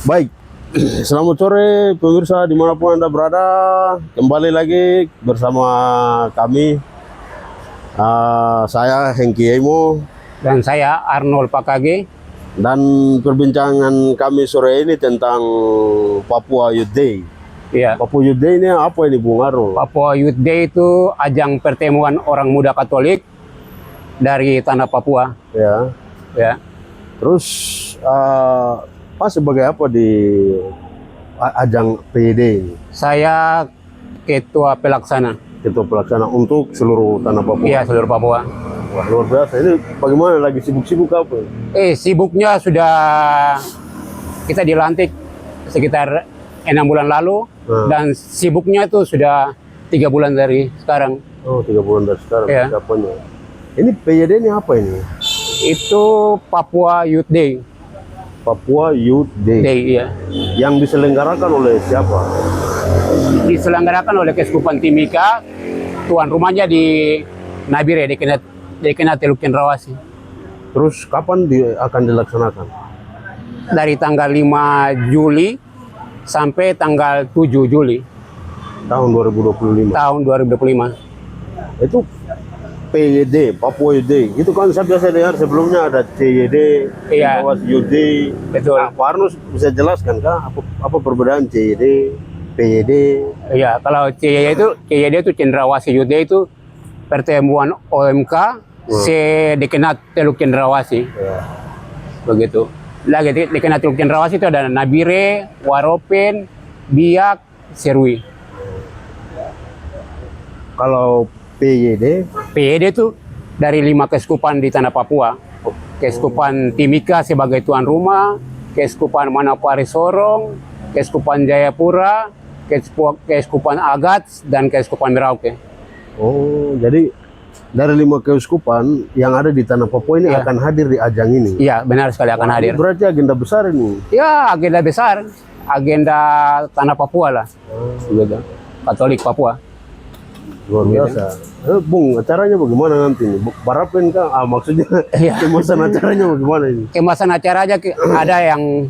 Baik, selamat sore pemirsa dimanapun Anda berada. Kembali lagi bersama kami. Saya Hengki Emo. Dan saya Arnold Pakage. Dan perbincangan kami sore ini tentang Papua Youth Day. Ya, Papua Youth Day ini apa ini Bung Arnold? Papua Youth Day itu ajang pertemuan orang muda Katolik dari tanah Papua. Ya. Ya, Terus Pak sebagai apa di ajang PYD ini? saya ketua pelaksana. Ketua pelaksana untuk seluruh tanah Papua. Iya, seluruh Papua. Wah, luar biasa. Ini bagaimana lagi sibuk-sibuk apa? Sibuknya sudah kita dilantik sekitar 6 bulan lalu, dan sibuknya itu sudah 3 bulan dari sekarang. Oh, 3 bulan dari sekarang. Iya. Siapanya? Ini PYD ini apa ini? Itu Papua Youth Day. Papua Youth Day. Iya. Yang diselenggarakan oleh siapa? Diselenggarakan oleh Keskupan Timika, tuan rumahnya di Nabire, Dekenat Teluk Cendrawasih. Terus kapan akan dilaksanakan? Dari tanggal 5 Juli sampai tanggal 7 Juli Tahun 2025. tahun 2025. Itu PYD, Papua Youth Day. Itu kan saya biasa dengar sebelumnya ada CYD, Iya. Youth Day. Betul. Pak Arno bisa jelaskan kah apa perbedaan CYD, PYD? Iya, kalau CYD itu Cendrawasih Youth Day itu pertemuan OMK Dekenat Teluk Cendrawasih. Ya. Begitu. Lagi Dekenat Teluk Cendrawasih itu ada Nabire, Waropen, Biak, Serui. Kalau PYD, itu dari 5 keskupan di tanah Papua. Keskupan Timika sebagai tuan rumah, Keskupan Manokwari Sorong, Keskupan Jayapura, Keskupan Agats, dan Keskupan Merauke. oh jadi dari 5 keuskupan yang ada di tanah Papua ini Iya. akan hadir di ajang ini. Iya, benar sekali akan Wah, hadir. ini berarti agenda besar ini. Ya, agenda besar, agenda tanah Papua lah. Gitu. Katolik Papua. Luar biasa. Bung, acaranya bagaimana nanti nih? Barapen kah? Maksudnya Iya. kemasan acaranya bagaimana ini? Kemasan acaranya ada yang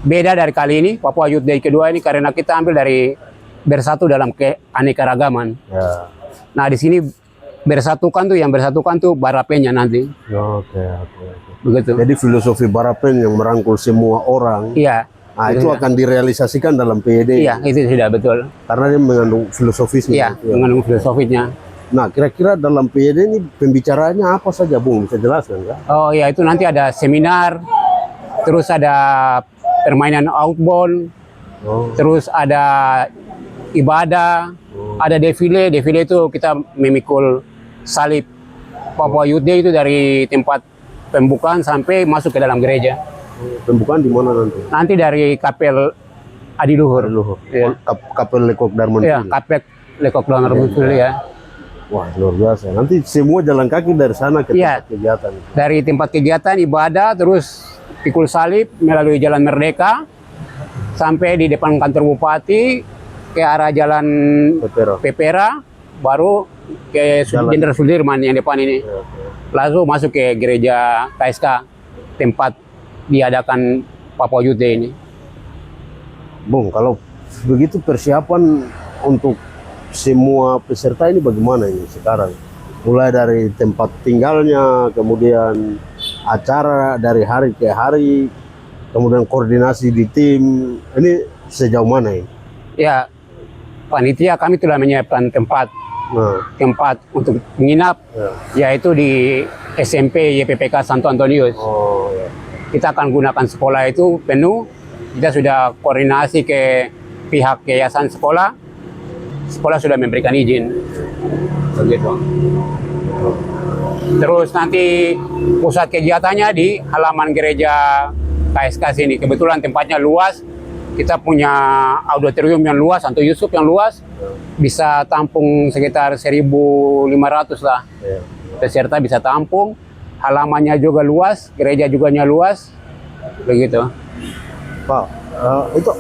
beda dari kali ini, Papua Youth Day kedua ini, karena kita ambil dari bersatu dalam keanekaragaman. Ya. Nah, di sini yang bersatukan tuh barapennya nanti. Oke. Begitu. Jadi filosofi Barapen yang merangkul semua orang, Iya. nah itu akan direalisasikan dalam PYD. Iya, itu sudah betul. Karena dia mengandung filosofisnya. Iya, gitu ya. mengandung filosofinya. Nah, kira-kira dalam PYD ini pembicaraannya apa saja, Bung? Bisa jelaskan kan? Oh iya, itu nanti ada seminar, terus ada permainan outbound, Oh. terus ada ibadah, ada defile. Defile itu kita memikul salib Papua Youth Day itu dari tempat pembukaan sampai masuk ke dalam gereja. Pembukaan di mana nanti? Nanti dari Kapel Adiluhur. Iya. Kapel Lekok Darman. Iya, Kapel Lekok Darman ya. Wah, luar biasa. Nanti semua jalan kaki dari sana ke Iya. tempat kegiatan. Dari tempat kegiatan ibadah, terus pikul salib melalui Jalan Merdeka sampai di depan kantor bupati ke arah Jalan Pepera, baru ke Jenderal Sudirman yang depan ini. Lalu masuk ke gereja KSK, tempat diadakan Papua Youth Day ini. Bung, kalau begitu persiapan untuk semua peserta ini bagaimana ini sekarang? Mulai dari tempat tinggalnya, kemudian acara dari hari ke hari, kemudian koordinasi di tim, ini sejauh mana ini? Ya, panitia kami telah menyiapkan tempat untuk menginap, yaitu di SMP YPPK Santo Antonius. Oh, ya. Kita akan gunakan sekolah itu penuh. Kita sudah koordinasi ke pihak yayasan sekolah. Sekolah sudah memberikan izin. Begitu. Terus nanti pusat kegiatannya di halaman gereja KSK sini. Kebetulan tempatnya luas. Kita punya auditorium yang luas, Santo Yusuf yang luas. Bisa tampung sekitar 1.500 lah. Ya. Peserta bisa tampung. Halamannya juga luas, gereja juga luas. Begitu. Pak, itu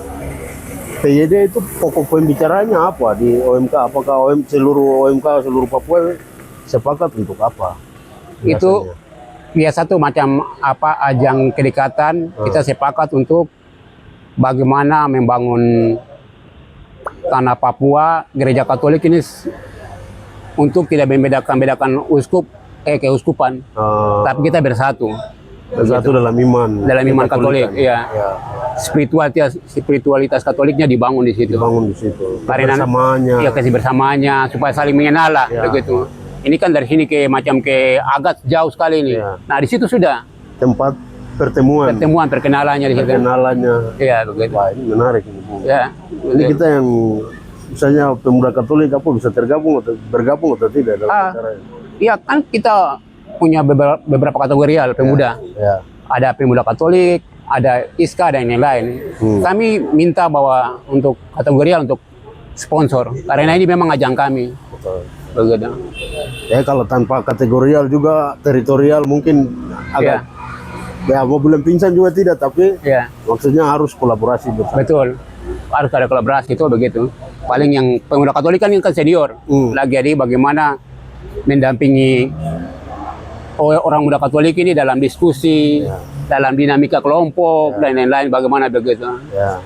PYD itu pokok pembicaranya apa di OMK? Apakah seluruh OMK, seluruh Papua sepakat untuk apa? Itu biasa tuh macam apa ajang kedekatan, kita sepakat untuk bagaimana membangun tanah Papua, gereja Katolik ini untuk tidak membedakan keuskupan, tapi kita bersatu. Bersatu dalam iman. Dalam iman Katolik, iya. Ya. Spiritualitas Katoliknya dibangun di situ. Dibangun di situ. Karena Bersamanya. iya, kasih bersamanya supaya saling mengenal lah, Ya. begitu. Ini kan dari sini ke agak jauh sekali ini. Ya. Nah, di situ sudah Tempat pertemuan. perkenalannya di situ. Perkenalannya. Iya, begitu. Wah, ini menarik ini, Bung. Ya. Ini kita yang misalnya pemuda Katolik apa bisa bergabung atau tidak dalam acara ini? Iya, kan kita punya beberapa kategorial pemuda. Ya. Ada pemuda Katolik, ada ISKA dan yang lain. Kami minta bahwa untuk kategorial untuk sponsor karena ini memang ajang kami. Betul. Begitu. Ya kalau tanpa kategorial juga teritorial mungkin agak ya mau bilang pingsan juga tidak, tapi Ya, maksudnya harus kolaborasi bersama. betul. Harus ada kolaborasi itu begitu. Paling yang pemuda Katolik kan yang senior. Lagi jadi bagaimana mendampingi orang muda Katolik ini dalam diskusi, dalam dinamika kelompok dan lain-lain bagaimana begitu. Ya,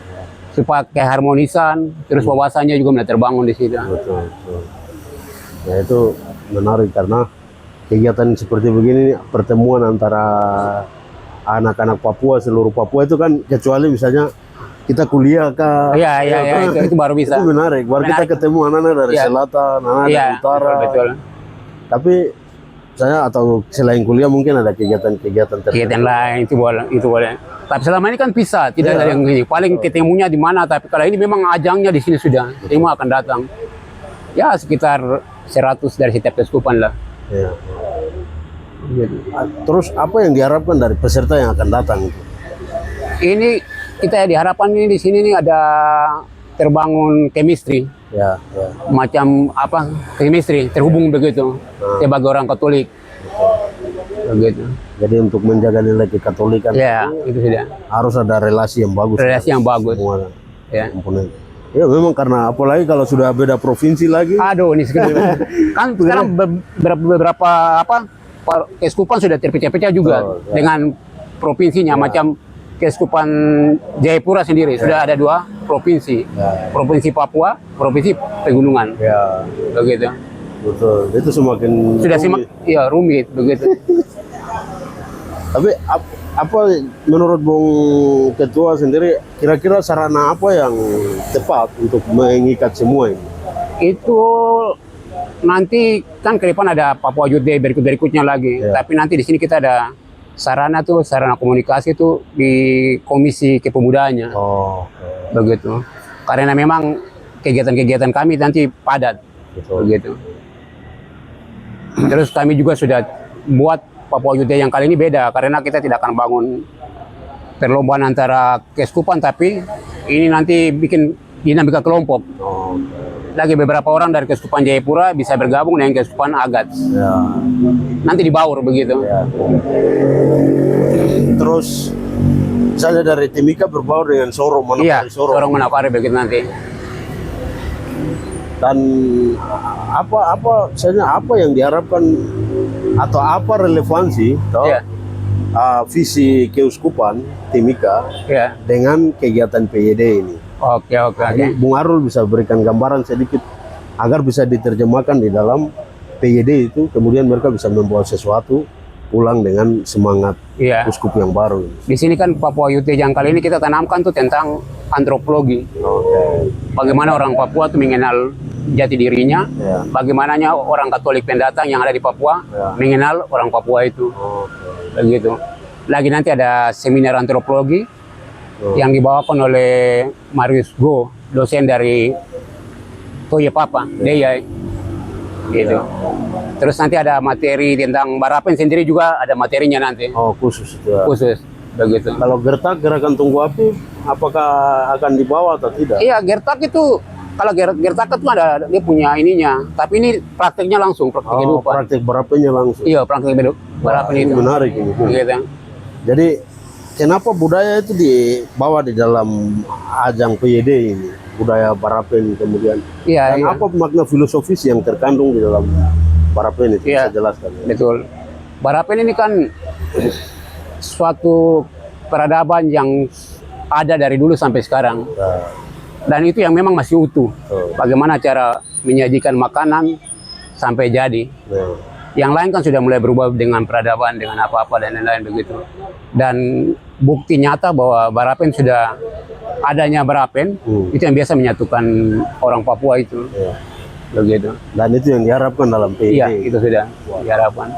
Supaya keharmonisan, terus wawasannya juga mulai terbangun di situ. betul, betul. Ya itu menarik karena kegiatan seperti begini pertemuan antara anak-anak Papua, seluruh Papua itu kan, kecuali misalnya kita kuliah kah? Iya, itu baru bisa. Itu menarik. Baru kita ketemu anak-anak dari selatan, anak dari utara. Betul. Tapi saya atau selain kuliah mungkin ada kegiatan-kegiatan tertentu. Kegiatan lain itu boleh. Tapi selama ini kan bisa, tidak ada yang ini. Paling ketemunya di mana, tapi kalau ini memang ajangnya di sini sudah. Semua akan datang. Ya sekitar 100 dari setiap keuskupan lah. Ya. Gitu. Terus apa yang diharapkan dari peserta yang akan datang itu? Ini kita diharapkan ini di sini nih ada terbangun chemistry, Ya. macam apa chemistry terhubung begitu sebagai orang Katolik. Begitu. Jadi untuk menjaga nilai kekatolikan Ya, itu sudah. harus ada relasi yang bagus. Relasi yang bagus. Semua Ya. komponen. Ya memang karena apalagi kalau sudah beda provinsi lagi. Aduh, ini sekarang kan sekarang beberapa keuskupan sudah terpecah-pecah juga dengan provinsinya, macam Keuskupan Jayapura sendiri sudah ada 2 provinsi, provinsi Papua, provinsi Pegunungan. Ya, Begitu. betul. Itu semakin Sudah rumit. rumit begitu. Tapi apa menurut Bung Ketua sendiri, kira-kira sarana apa yang tepat untuk mengikat semua ini? Itu nanti kan ke depan ada Papua Youth Day berikutnya lagi. Tapi nanti di sini kita ada sarana komunikasi itu di Komisi Kepemudaannya. Oh, Begitu. Karena memang kegiatan-kegiatan kami nanti padat. betul. Begitu. Terus kami juga sudah buat Papua Youth Day yang kali ini beda karena kita tidak akan bangun perlombaan antara keuskupan, tapi ini nanti bikin dinamika kelompok. Oh, Lagi beberapa orang dari Keuskupan Jayapura bisa bergabung dengan Keuskupan Agats. ya. Nanti dibaur begitu. Ya. Terus misalnya dari Timika berbaur dengan Sorong, Iya, Manokwari Sorong. orang Manokwari begitu nanti. Dan apa yang diharapkan atau apa relevansi toh, Iya. visi keuskupan Timika Iya. dengan kegiatan PYD ini. Oke. Jadi Bung Arul bisa berikan gambaran sedikit agar bisa diterjemahkan di dalam PYD itu, kemudian mereka bisa membawa sesuatu pulang dengan semangat Iya. uskup yang baru. Di sini kan Papua Youth Day yang kali ini kita tanamkan tuh tentang antropologi. Bagaimana orang Papua tuh mengenal jati dirinya, Ya. bagaimananya orang Katolik pendatang yang ada di Papua mengenal orang Papua itu. Begitu. Lagi nanti ada seminar antropologi yang dibawakan oleh Marius Go, dosen dari Toye Papa, Deya. Gitu. Terus nanti ada materi tentang Barapen sendiri juga ada materinya nanti. Oh, khusus itu ya. Khusus. Begitu. Kalau gertak, gerakan tunggu api, apakah akan dibawa atau tidak? Iya, gertak itu kalau gertak itu ada dia punya ininya, tapi ini prakteknya langsung, praktek kehidupan. Praktik berapinya langsung. Iya, praktek Barapen Ini itu. menarik ini. Gitu. Jadi kenapa budaya itu dibawa di dalam ajang PYD ini? Budaya Barapen kemudian. Iya, Dan iya. apa makna filosofis yang terkandung di dalam Barapen itu? Iya. Bisa jelaskan. Ya? Betul. Barapen ini kan suatu peradaban yang ada dari dulu sampai sekarang. Ya. Dan itu yang memang masih utuh. Oh. Bagaimana cara menyajikan makanan sampai jadi. Ya. Yang lain kan sudah mulai berubah dengan peradaban, dengan apa-apa dan lain-lain begitu. Dan bukti nyata bahwa Barapen sudah adanya Barapen, itu yang biasa menyatukan orang Papua itu. Ya. Begitu. Dan itu yang diharapkan dalam PID. Iya, itu sudah diharapkan.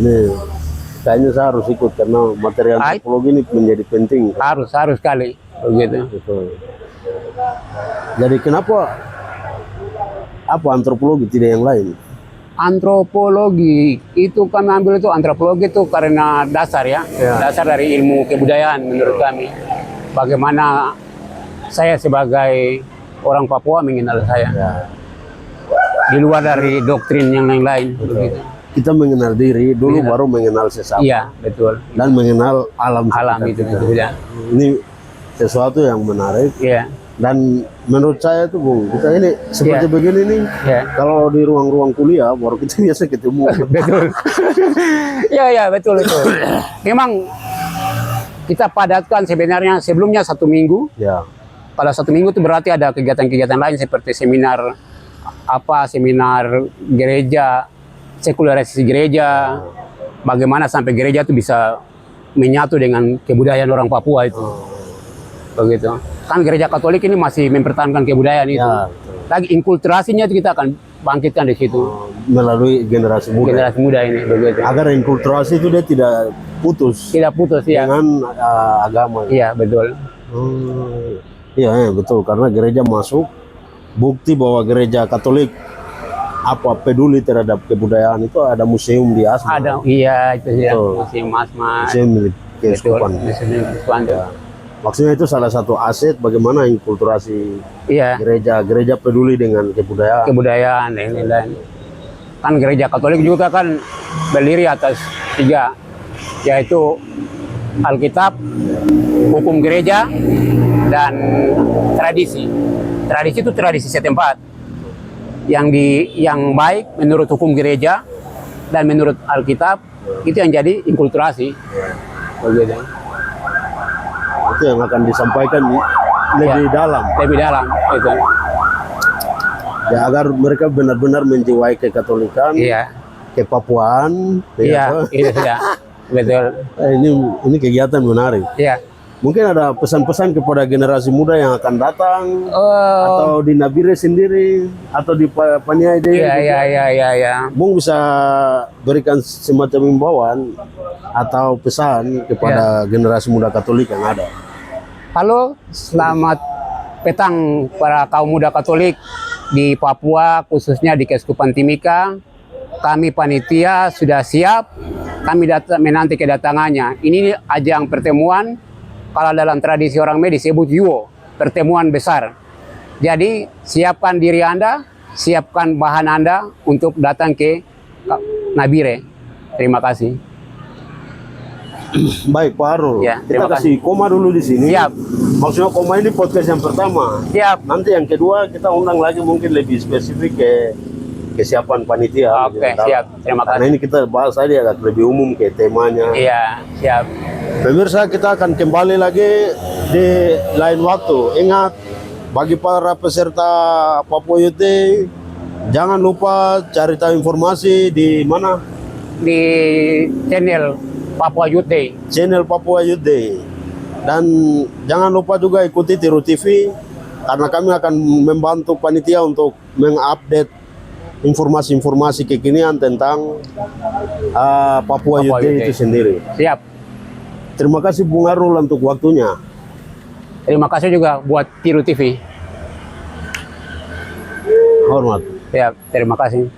Ini kayaknya saya harus ikut karena materi antropologi ini menjadi penting. Harus sekali. Begitu. Betul. Jadi kenapa apa antropologi tidak yang lain? Antropologi itu kami ambil itu antropologi itu karena dasar ya, dasar dari ilmu kebudayaan menurut kami. Bagaimana saya sebagai orang Papua mengenal saya. Ya. Di luar dari doktrin yang lain-lain. Begitu. Kita mengenal diri dulu baru mengenal sesama. Iya, betul. Dan mengenal alam Itu sekitar kita. sudah. Ini sesuatu yang menarik. Iya. Dan menurut saya tuh Bung, kita ini seperti begini nih. Iya. Kalau di ruang-ruang kuliah baru kita biasa ketemu. Betul. Iya, betul itu. Memang kita padatkan sebenarnya sebelumnya 1 minggu. Ya. Kalau 1 minggu itu berarti ada kegiatan-kegiatan lain seperti seminar gereja, sekularisasi gereja, bagaimana sampai gereja itu bisa menyatu dengan kebudayaan orang Papua itu. Begitu. Kan gereja Katolik ini masih mempertahankan kebudayaan itu. Ya, Lagi inkulturasinya itu kita akan bangkitkan di situ. melalui generasi muda. Generasi muda ini begitu. Agar inkulturasi itu dia tidak putus Tidak putus ya. dengan agama. Iya, betul. Iya, betul. Karena gereja masuk, bukti bahwa gereja Katolik peduli terhadap kebudayaan itu ada museum di Asma. Ada, iya itu ya. Betul. Museum Asma. Museum milik keuskupan. Museum Keuskupan. Maksudnya itu salah satu aset bagaimana inkulturasi Iya, gereja peduli dengan kebudayaan. kebudayaan dan lain-lain. Kan gereja Katolik juga kan berdiri atas 3, yaitu Alkitab, hukum gereja, dan tradisi. Tradisi itu tradisi setempat. Yang baik menurut hukum gereja dan menurut Alkitab itu yang jadi inkulturasi. Begitu. Itu yang akan disampaikan lebih dalam. Lebih dalam itu. Ya, agar mereka benar-benar menjiwai kekatolikan, Iya. kepapuaan. Iya, itu sudah. Betul. Ini kegiatan menarik. Iya. Mungkin ada pesan-pesan kepada generasi muda yang akan datang, atau di Nabire sendiri, atau di Paniai. Iya. Bung bisa berikan semacam imbauan atau pesan kepada generasi muda Katolik yang ada. Halo, selamat petang para kaum muda Katolik di Papua, khususnya di Keuskupan Timika. Kami panitia sudah siap, kami menanti kedatangannya. Ini ajang pertemuan, kalau dalam tradisi orang Medi disebut Yuo, pertemuan besar. Jadi siapkan diri Anda, siapkan bahan Anda untuk datang ke Nabire. Terima kasih. Baik Pak Harul, Ya, kita terima kasih koma dulu di sini. Siap. Maksudnya koma ini podcast yang pertama. Siap. Nanti yang kedua kita undang lagi mungkin lebih spesifik ke kesiapan panitia. Oke, siap. Terima Karena kasih. ini kita bahas tadi agak lebih umum ke temanya. Iya, siap. Pemirsa, kita akan kembali lagi di lain waktu. Ingat, bagi para peserta Papua Youth Day, jangan lupa cari tahu informasi di mana? Di channel Papua Youth Day. Channel Papua Youth Day. Dan jangan lupa juga ikuti Tiru TV, karena kami akan membantu panitia untuk mengupdate informasi-informasi kekinian tentang Papua Youth Day itu sendiri. Siap. Terima kasih Bung Harul untuk waktunya. Terima kasih juga buat Tiru TV. Hormat. Siap. Terima kasih.